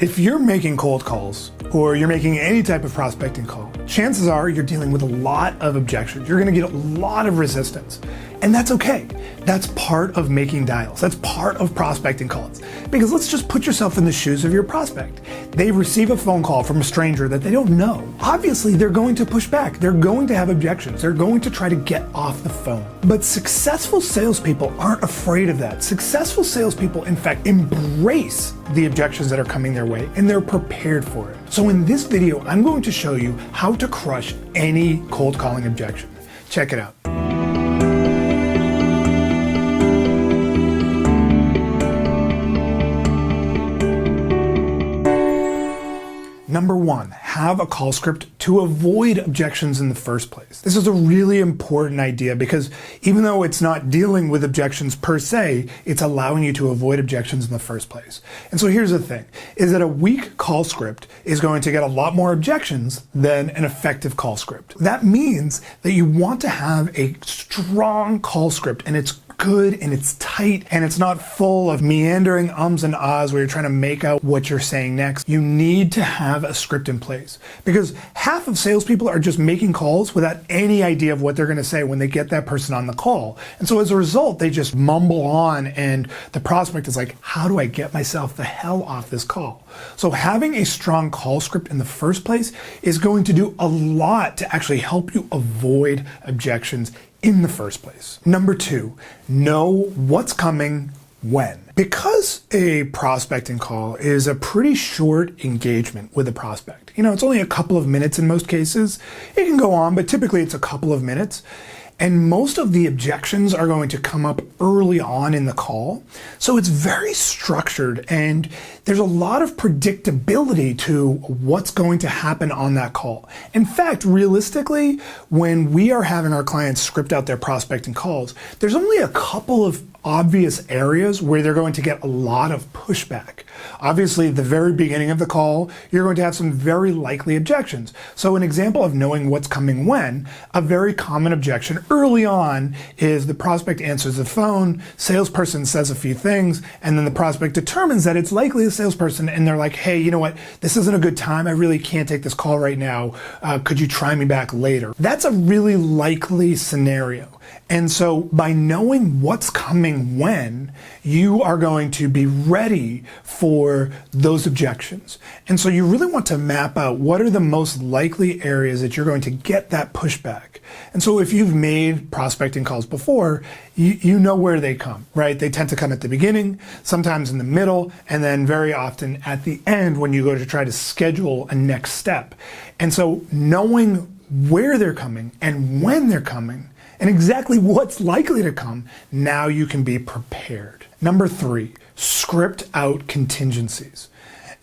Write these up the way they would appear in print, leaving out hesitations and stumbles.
If you're making cold calls or you're making any type of prospecting call, chances are you're dealing with a lot of objections. You're gonna get a lot of resistance, and that's okay. That's part of making dials. That's part of prospecting calls. Because let's just put yourself in the shoes of your prospect. They receive a phone call from a stranger that they don't know. Obviously, they're going to push back. They're going to have objections. They're going to try to get off the phone. But successful salespeople aren't afraid of that. Successful salespeople, in fact, embrace the objections that are coming their way, and they're prepared for it. So in this video, I'm going to show you how to crush any cold calling objection. Check it out. Number one, have a call script to avoid objections in the first place. This is a really important idea because even though it's not dealing with objections per se, it's allowing you to avoid objections in the first place. And so here's the thing, is that a weak call script is going to get a lot more objections than an effective call script. That means that you want to have a strong call script, and it's good and it's tight and it's not full of meandering ums and ahs where you're trying to make out what you're saying next. You need to have a script in place because half of salespeople are just making calls without any idea of what they're going to say when they get that person on the call. And so as a result, they just mumble on and the prospect is like, how do I get myself the hell off this call? So having a strong call script in the first place is going to do a lot to actually help you avoid objections in the first place. Number two, know what's coming when. Because a prospecting call is a pretty short engagement with a prospect. You know, it's only a couple of minutes in most cases. It can go on, but typically it's a couple of minutes. And most of the objections are going to come up early on in the call. So it's very structured and there's a lot of predictability to what's going to happen on that call. In fact, realistically, when we are having our clients script out their prospecting calls, there's only a couple of obvious areas where they're going to get a lot of pushback. Obviously, the very beginning of the call, you're going to have some very likely objections. So an example of knowing what's coming when, a very common objection early on is the prospect answers the phone, salesperson says a few things, and then the prospect determines that it's likely a salesperson and they're like, hey, you know what, this isn't a good time, I really can't take this call right now, could you try me back later? That's a really likely scenario. And so by knowing what's coming when, you are going to be ready for those objections. And so you really want to map out what are the most likely areas that you're going to get that pushback. And so if you've made prospecting calls before, you know where they come, right? They tend to come at the beginning, sometimes in the middle, and then very often at the end when you go to try to schedule a next step. And so knowing where they're coming and when they're coming and exactly what's likely to come, now you can be prepared. Number three, script out contingencies.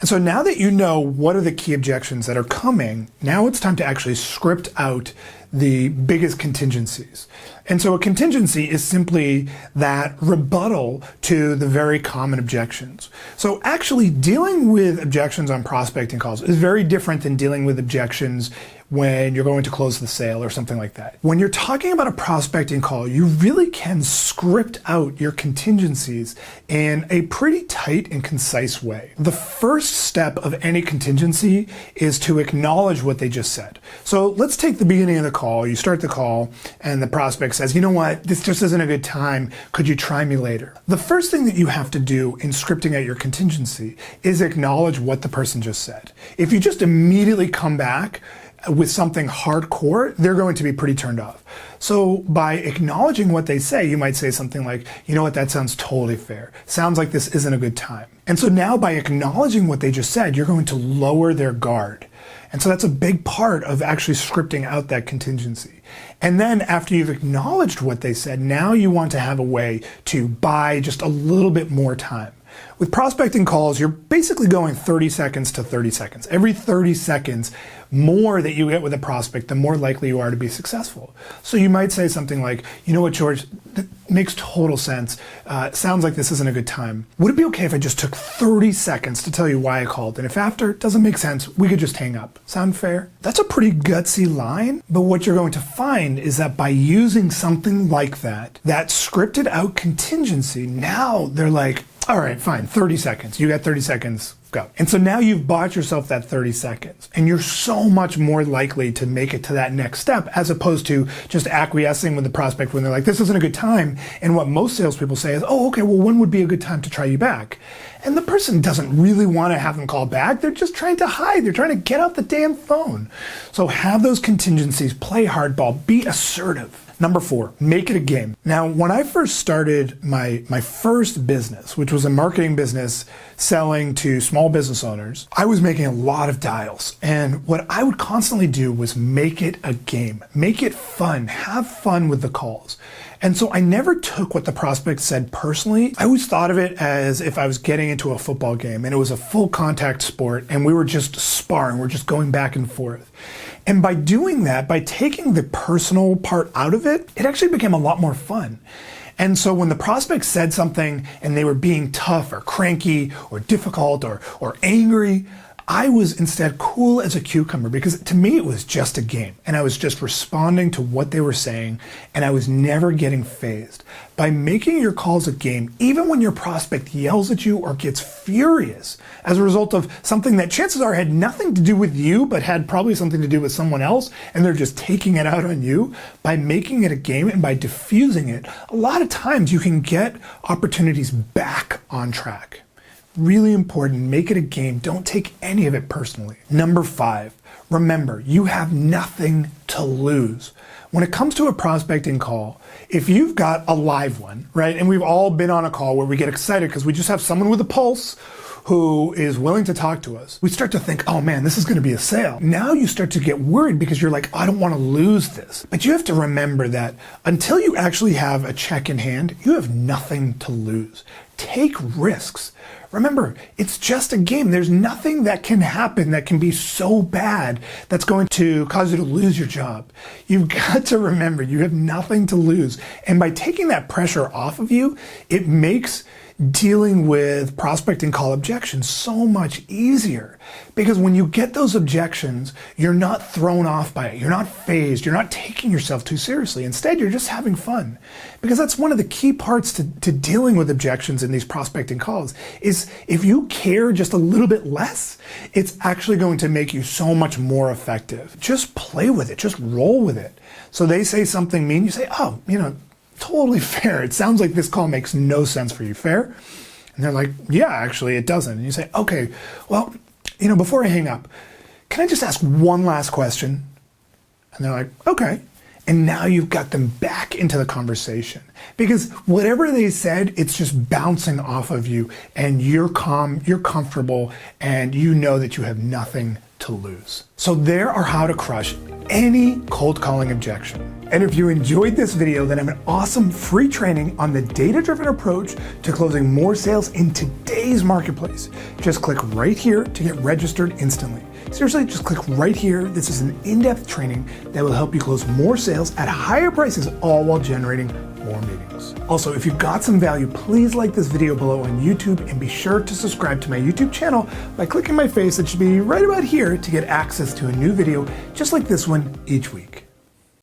And so now that you know what are the key objections that are coming, now it's time to actually script out the biggest contingencies. And so a contingency is simply that rebuttal to the very common objections. So actually dealing with objections on prospecting calls is very different than dealing with objections when you're going to close the sale or something like that. When you're talking about a prospecting call, you really can script out your contingencies in a pretty tight and concise way. The first step of any contingency is to acknowledge what they just said. So let's take the beginning of the call. You start the call and the prospect says, you know what, this just isn't a good time. Could you try me later? The first thing that you have to do in scripting out your contingency is acknowledge what the person just said. If you just immediately come back with something hardcore, they're going to be pretty turned off. So by acknowledging what they say, you might say something like, you know what, that sounds totally fair. Sounds like this isn't a good time. And so now by acknowledging what they just said, you're going to lower their guard. And so that's a big part of actually scripting out that contingency. And then after you've acknowledged what they said, now you want to have a way to buy just a little bit more time. With prospecting calls, you're basically going 30 seconds to 30 seconds. Every 30 seconds more that you get with a prospect, the more likely you are to be successful. So you might say something like, you know what, George, that makes total sense. Sounds like this isn't a good time. Would it be okay if I just took 30 seconds to tell you why I called? And if after it doesn't make sense, we could just hang up. Sound fair? That's a pretty gutsy line, but what you're going to find is that by using something like that, that scripted out contingency, now they're like, all right, fine, 30 seconds. You got 30 seconds. go. And so now you've bought yourself that 30 seconds and you're so much more likely to make it to that next step as opposed to just acquiescing with the prospect when they're like, this isn't a good time. And what most salespeople say is, oh, okay, well, when would be a good time to try you back? And the person doesn't really want to have them call back. They're just trying to hide. They're trying to get off the damn phone. So have those contingencies, play hardball, be assertive. Number 4, make it a game. Now, when I first started my first business, which was a marketing business selling to small business owners, I was making a lot of dials. And what I would constantly do was make it a game, make it fun, have fun with the calls. And so I never took what the prospect said personally. I always thought of it as if I was getting into a football game and it was a full contact sport and we were just sparring, we're just going back and forth. And by doing that, by taking the personal part out of it, it actually became a lot more fun. And so when the prospect said something and they were being tough or cranky or difficult or angry, I was instead cool as a cucumber because to me it was just a game and I was just responding to what they were saying and I was never getting fazed. By making your calls a game, even when your prospect yells at you or gets furious as a result of something that chances are had nothing to do with you but had probably something to do with someone else and they're just taking it out on you, by making it a game and by diffusing it, a lot of times you can get opportunities back on track. Really important, make it a game. Don't take any of it personally. Number 5, remember, you have nothing to lose. When it comes to a prospecting call, if you've got a live one, right, and we've all been on a call where we get excited because we just have someone with a pulse who is willing to talk to us, we start to think, oh man, this is going to be a sale. Now you start to get worried because you're like, I don't want to lose this. But you have to remember that until you actually have a check in hand, you have nothing to lose. Take risks. Remember, it's just a game. There's nothing that can happen that can be so bad that's going to cause you to lose your job. You've got to remember you have nothing to lose. And by taking that pressure off of you, it makes dealing with prospecting call objections so much easier. Because when you get those objections, you're not thrown off by it. You're not fazed. You're not taking yourself too seriously. Instead, you're just having fun. Because that's one of the key parts to dealing with objections in these prospecting calls is if you care just a little bit less, it's actually going to make you so much more effective. Just play with it. Just roll with it. So they say something mean, you say, oh, totally fair. It sounds like this call makes no sense for you. Fair? And they're like, yeah, actually it doesn't. And you say, okay, well, before I hang up, can I just ask one last question? And they're like, okay. And now you've got them back into the conversation because whatever they said, it's just bouncing off of you and you're calm, you're comfortable, and you know that you have nothing to lose. So there are how to crush any cold calling objection. And if you enjoyed this video, then I have an awesome free training on the data-driven approach to closing more sales in today's marketplace. Just click right here to get registered instantly. Seriously, just click right here. This is an in-depth training that will help you close more sales at higher prices, all while generating more meetings. Also, if you got some value, please like this video below on YouTube and be sure to subscribe to my YouTube channel by clicking my face. It should be right about here to get access to a new video just like this one each week.